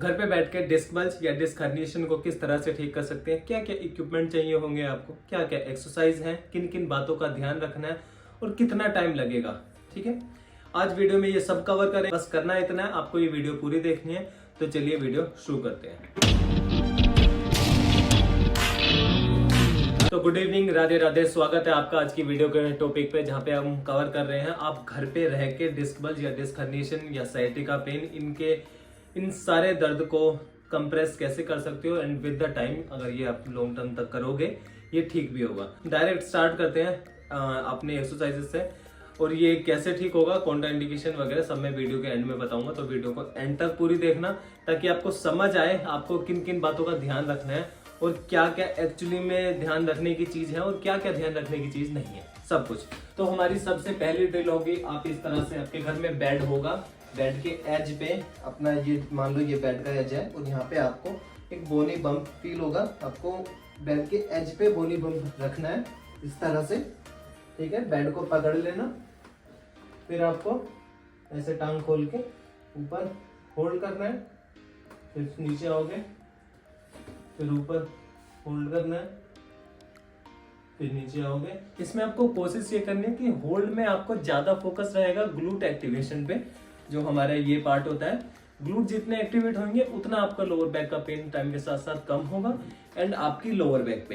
घर पे बैठ के डिस्क बल्ज या डिस्क हर्निएशन को किस तरह से ठीक कर सकते हैं, क्या क्या इक्विपमेंट चाहिए होंगे आपको, क्या क्या एक्सरसाइज है, किन किन बातों का ध्यान रखना है और कितना टाइम लगेगा। ठीक है, आज वीडियो में ये सब कवर करें। बस करना इतना है, आपको ये वीडियो पूरी देखनी है। तो चलिए वीडियो शुरू करते हैं। तो गुड इवनिंग, राधे राधे, स्वागत है आपका आज की वीडियो के टॉपिक पे, जहाँ पे हम कवर कर रहे हैं आप घर पे रह के डिस्क बल्ज या डिस्क हर्निएशन या साइटिका पेन, इन सारे दर्द को कंप्रेस कैसे कर सकते हो एंड विद द टाइम अगर ये आप लॉन्ग टर्म तक करोगे ये ठीक भी होगा। डायरेक्ट स्टार्ट करते हैं अपने एक्सरसाइजेस से, और ये कैसे ठीक होगा, कॉन्ट्रा इंडिकेशन वगैरह सब मैं वीडियो के एंड में बताऊंगा। तो वीडियो को एंड तक पूरी देखना ताकि आपको समझ आए आपको किन किन बातों का ध्यान रखना है और क्या क्या एक्चुअली में ध्यान रखने की चीज है और क्या क्या ध्यान रखने की चीज नहीं है, सब कुछ। तो हमारी सबसे पहली ड्रिल होगी, आप इस तरह से, आपके घर में बेड होगा, बेड के एज पे अपना ये मान लो ये बेड का एज है और यहाँ पे आपको एक बोनी बम्प फील होगा। आपको बेड के एज पे बोनी बम्प रखना है इस तरह से। ठीक है, बेड को पकड़ लेना, फिर आपको ऐसे टांग खोल के ऊपर होल्ड करना है, फिर नीचे आओगे, फिर ऊपर होल्ड करना है, फिर नीचे आओगे। इसमें आपको कोशिश ये करनी है कि होल्ड में आपको ज्यादा फोकस रहेगा ग्लूट एक्टिवेशन पे, जो हमारा ये पार्ट होता है। ग्लूट जितने एक्टिवेट होंगे उतना आपका लोअर बैक का पेन टाइम के साथ साथ कम होगा। एंड आपकी लोअर बैक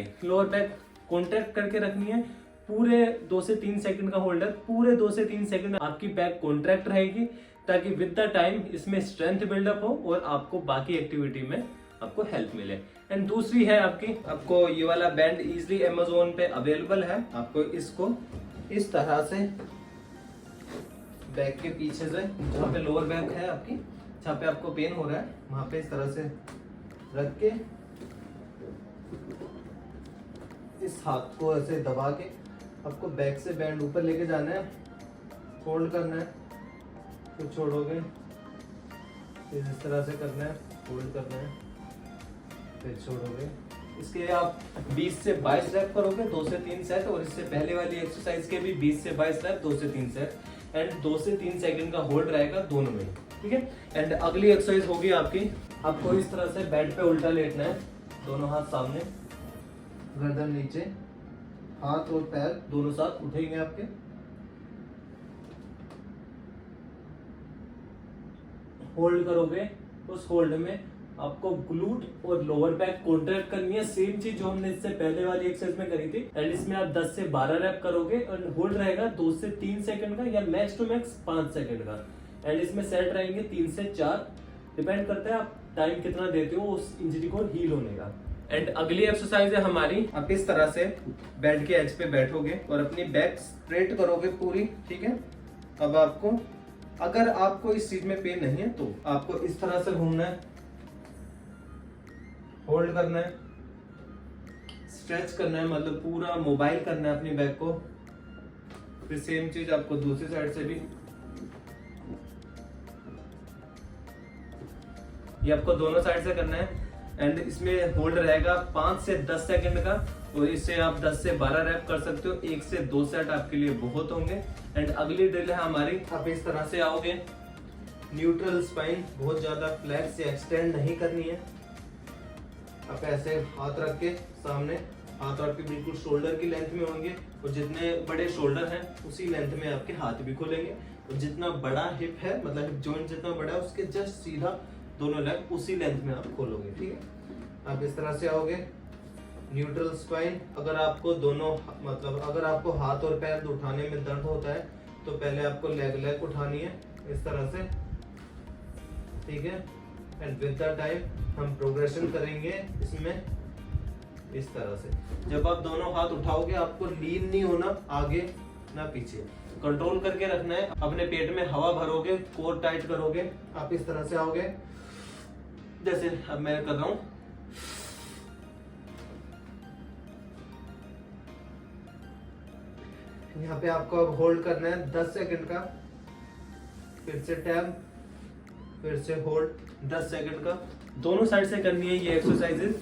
कॉन्ट्रैक्ट करके रखनी है। पूरे 2 से 3 सेकंड का होल्डर, पूरे 2 से 3 सेकंड आपकी बैक कॉन्ट्रैक्ट रहेगी ताकि विद द टाइम इसमें स्ट्रेंथ बिल्डअप हो और आपको बाकी एक्टिविटी में आपको हेल्प मिले। एंड दूसरी है आपको ये वाला बैंड इजीली अमेज़न पे अवेलेबल है। आपको इसको इस तरह से बैक के पीछे से, जहाँ पे लोअर बैक है आपकी, जहाँ पे आपको पेन हो रहा है, वहां पे इस तरह से रख के इस हाथ को ऐसे दबा के आपको बैक से बैंड ऊपर लेके जाना है, होल्ड करना है, फिर छोड़ोगे, फिर इस तरह से करना है, होल्ड करना है, फिर छोड़ोगे। इसके आप 20 से 22 रैप करोगे, 2 से 3 सेट, और इससे पहले वाली एक्सरसाइज के भी 20 से 22 रैप, 2 से 3 सेट, एंड 2 से 3 सेकंड का होल्ड रहेगा दोनों में। ठीक है, एंड अगली एक्सरसाइज होगी आपको इस तरह से बेड पे उल्टा लेटना है, दोनों हाथ सामने, गर्दन नीचे, हाथ और पैर दोनों साथ उठेंगे आपके। होल्ड करोगे, उस होल्ड में आपको ग्लूट और लोअर बैक कॉन्ट्रैक्ट करनी है, सेम चीज जो हमने इससे पहले वाली एक्सरसाइज में करी थी। एंड इसमें आप 10 से 12 रैप करोगे और होल्ड रहेगा 2 से 3 सेकंड का या मैक्स टू मैक्स 5 सेकंड का। एंड इसमें सेट रहेंगे 3 से 4, डिपेंड करता है आप टाइम कितना देते हो उस इंजरी को हील होने का। एंड अगली एक्सरसाइज है हमारी, आप इस तरह से बेड के एज पे बैठोगे और अपनी बैक स्ट्रेट करोगे पूरी। ठीक है, अब अगर आपको इस चीज में पेन नहीं है तो आपको इस तरह से घूमना है, होल्ड करना है, स्ट्रेच करना है, मतलब पूरा मोबाइल करना है अपनी बैक को। फिर सेम चीज आपको दूसरी साइड से भी, ये आपको दोनों साइड से करना है। एंड इसमें होल्ड रहेगा 5 से 10 सेकंड का, और इससे आप 10 से 12 रैप कर सकते हो। 1 से 2 सेट आपके लिए बहुत होंगे। एंड अगली ड्रिल है हमारी, आप इस तरह से आओगे, न्यूट्रल स्पाइन, बहुत ज्यादा फ्लैक्स या एक्सटेंड नहीं करनी है। आप ऐसे हाथ रख के सामने, हाथ आपके बिल्कुल शोल्डर की लेंथ में होंगे, और जितने बड़े शोल्डर हैं उसी लेंथ में आपके हाथ भी खोलेंगे, और जितना बड़ा हिप है, मतलब हिप जॉइंट जितना बड़ा है उसके जस्ट सीधा दोनों लेग उसी लेंथ में आप खोलोगे। ठीक है, आप इस तरह से आओगे, न्यूट्रल स्पाइन। अगर आपको अगर आपको हाथ और पैर उठाने में दर्द होता है तो पहले आपको लेग उठानी है इस तरह से। ठीक है, एंड विद द टाइम हम प्रोग्रेशन करेंगे इसमें इस तरह से। जब आप दोनों हाथ उठाओगे आपको लीन नहीं होना, आगे ना पीछे, कंट्रोल करके रखना है। अपने पेट में हवा भरोगे, कोर टाइट करोगे। आप इस तरह से आओगे, जैसे अब मैं कर रहा हूं। यहाँ पे आपको अब होल्ड करना है 10 सेकंड का, फिर से टैब, फिर से होल्ड 10 सेकंड का। दोनों साइड से करनी है ये एक्सरसाइजेस।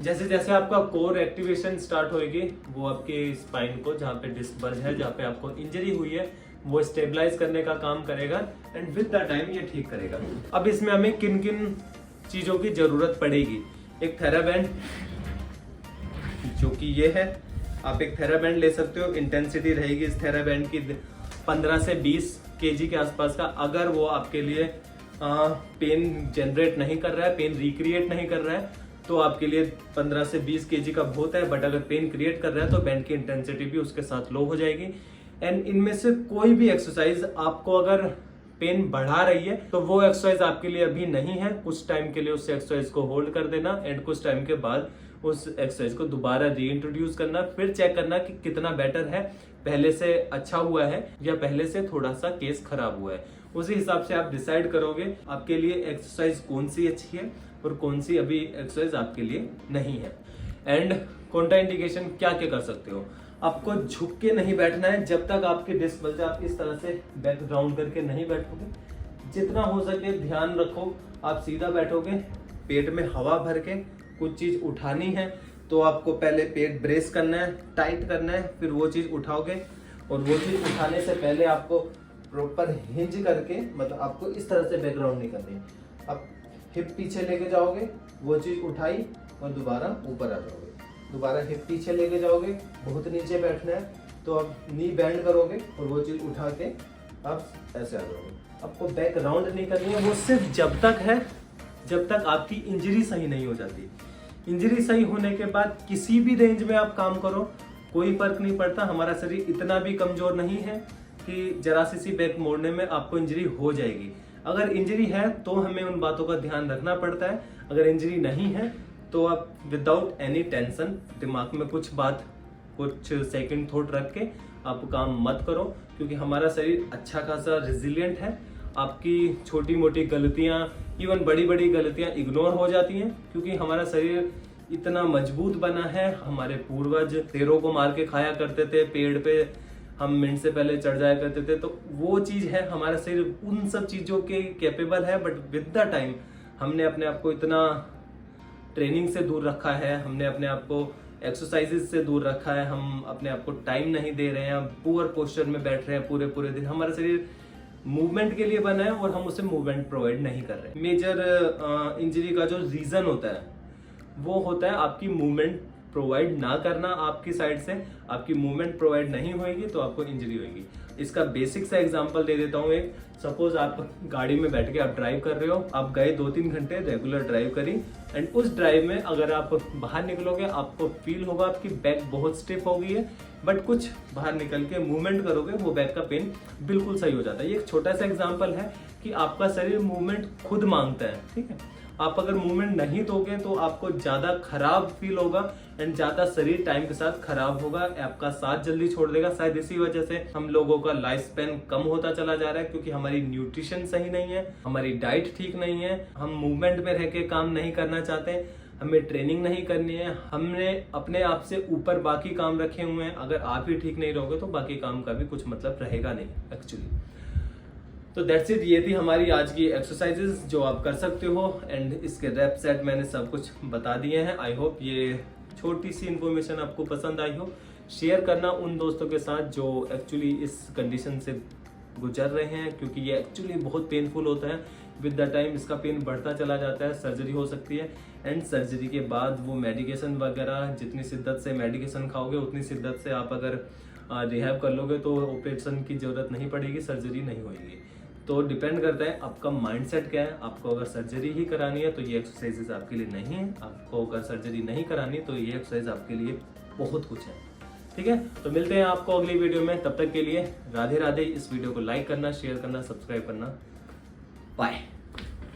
जैसे जैसे आपका कोर एक्टिवेशन स्टार्ट होगी, वो आपके स्पाइन को, जहाँ पे डिस्क बल्ज है, जहाँ पे आपको इंजरी हुई है, वो स्टेबलाइज करने का काम करेगा एंड विद द टाइम ये ठीक करेगा। अब इसमें हमें किन किन चीजों की जरूरत पड़ेगी। एक थेराबैंड जो कि ये है, आप एक थेराबैंड ले सकते हो। इंटेंसिटी रहेगी इस थेराबैंड की 15 से 20 kg के आसपास का। अगर वो आपके लिए पेन जनरेट नहीं कर रहा है, पेन रिक्रिएट नहीं कर रहा है, तो आपके लिए 15 से 20 kg का बहुत है। बट अगर पेन क्रिएट कर रहा है तो बैंड की इंटेंसिटी भी उसके साथ लो हो जाएगी। एंड इनमें से कोई भी एक्सरसाइज आपको अगर पेन बढ़ा रही है तो वो एक्सरसाइज आपके लिए अभी नहीं है। कुछ टाइम के लिए उस एक्सरसाइज को होल्ड कर देना एंड कुछ टाइम के बाद उस एक्सरसाइज को दोबारा रीइंट्रोड्यूस करना, फिर चेक करना कि कितना बेटर है, पहले से अच्छा हुआ है या पहले से थोड़ा सा केस खराब हुआ है। उसी हिसाब से आप डिसाइड करोगे आपके लिए एक्सरसाइज कौन सी अच्छी है और कौन सी अभी एक्सरसाइज आपके लिए नहीं है। एंड कॉन्ट्राइंडिकेशन क्या क्या कर सकते हो, आपको झुक के नहीं बैठना है जब तक आपके डिस्क बल्ज आप इस तरह से बैक राउंड करके नहीं बैठोगे। जितना हो सके ध्यान रखो, आप सीधा बैठोगे, पेट में हवा भर के कुछ चीज उठानी है तो आपको पहले पेट ब्रेस करना है, टाइट करना है, फिर वो चीज उठाओगे। और वो चीज उठाने से पहले आपको प्रॉपर हिंज करके, मतलब आपको इस तरह से बैकग्राउंड नहीं करनी। आप हिप पीछे लेके जाओगे, वो चीज उठाई और दोबारा ऊपर आ जाओगे, दोबारा हिप पीछे लेके जाओगे, बहुत नीचे बैठना है तो आप नी बैंड करोगे और वो चीज उठा के आप ऐसे आ जाओगे। आपको बैक राउंड नहीं करनी है, वो सिर्फ जब तक है जब तक आपकी इंजरी सही नहीं हो जाती। इंजरी सही होने के बाद किसी भी रेंज में आप काम करो, कोई फर्क नहीं पड़ता। हमारा शरीर इतना भी कमजोर नहीं है कि जरा सी बैक मोड़ने में आपको इंजरी हो जाएगी। अगर इंजरी है तो हमें उन बातों का ध्यान रखना पड़ता है। अगर इंजरी नहीं है तो आप विदाउट एनी टेंशन, दिमाग में कुछ सेकंड थॉट रख के आप काम मत करो, क्योंकि हमारा शरीर अच्छा खासा रिजिलियंट है। आपकी छोटी मोटी गलतियां, इवन बड़ी बड़ी गलतियां इग्नोर हो जाती हैं, क्योंकि हमारा शरीर इतना मजबूत बना है। हमारे पूर्वज शेरों को मार के खाया करते थे, पेड़ पे हम मिनट से पहले चढ़ जाया करते थे, तो वो चीज है। हमारा शरीर उन सब चीजों के कैपेबल है, बट विद द टाइम हमने अपने आप को इतना ट्रेनिंग से दूर रखा है, हमने अपने आप को एक्सरसाइजेस से दूर रखा है, हम अपने आप को टाइम नहीं दे रहे हैं, पुअर पोस्चर में बैठ रहे हैं पूरे दिन। हमारा शरीर मूवमेंट के लिए बना है और हम उसे मूवमेंट प्रोवाइड नहीं कर रहे। मेजर इंजरी का जो रीजन होता है वो होता है आपकी मूवमेंट प्रोवाइड ना करना। आपकी साइड से आपकी मूवमेंट प्रोवाइड नहीं होगी तो आपको इंजरी होगी। इसका बेसिक सा एग्जांपल दे देता हूँ। एक सपोज आप गाड़ी में बैठ के आप ड्राइव कर रहे हो, आप गए 2-3 घंटे रेगुलर ड्राइव करी, एंड उस ड्राइव में अगर आप बाहर निकलोगे आपको फील होगा आपकी बैक बहुत स्टिफ हो गई है, बट कुछ बाहर निकल के मूवमेंट करोगे वो बैक का पेन बिल्कुल सही हो जाता है। ये एक छोटा सा एग्जाम्पल है कि आपका शरीर मूवमेंट खुद मांगता है, ठीक है। आप अगर मूवमेंट नहीं दोगे तो आपको ज्यादा खराब फील होगा एंड ज्यादा शरीर टाइम के साथ खराब होगा, आपका साथ जल्दी छोड़ देगा। शायद इसी वजह से हम लोगों का लाइफ स्पैन कम होता चला जा रहा है, क्योंकि हमारी न्यूट्रिशन सही नहीं है, हमारी डाइट ठीक नहीं है, हम मूवमेंट में रह के काम नहीं करना चाहते, हमें ट्रेनिंग नहीं करनी है, हमने अपने आप से ऊपर बाकी काम रखे हुए हैं। अगर आप ही ठीक नहीं रहोगे तो बाकी काम का भी कुछ मतलब रहेगा नहीं एक्चुअली। तो दैट्स इट, ये थी हमारी आज की एक्सरसाइजेस जो आप कर सकते हो, एंड इसके रैप सेट मैंने सब कुछ बता दिए हैं। आई होप ये छोटी सी इन्फॉर्मेशन आपको पसंद आई हो। शेयर करना उन दोस्तों के साथ जो एक्चुअली इस कंडीशन से गुजर रहे हैं, क्योंकि ये एक्चुअली बहुत पेनफुल होता है। विद द टाइम इसका पेन बढ़ता चला जाता है, सर्जरी हो सकती है, एंड सर्जरी के बाद वो मेडिकेशन वगैरह, जितनी शिद्दत से मेडिकेशन खाओगे उतनी शिद्दत से आप अगर रिहैब कर लोगे तो ऑपरेशन की जरूरत नहीं पड़ेगी, सर्जरी नहीं होगी। तो डिपेंड करता है आपका माइंडसेट क्या है। आपको अगर सर्जरी ही करानी है तो ये एक्सरसाइजेस आपके लिए नहीं है, आपको अगर सर्जरी नहीं करानी तो ये एक्सरसाइज आपके लिए बहुत कुछ है, ठीक है। तो मिलते हैं आपको अगली वीडियो में, तब तक के लिए राधे राधे। इस वीडियो को लाइक करना, शेयर करना, सब्सक्राइब करना, बाय।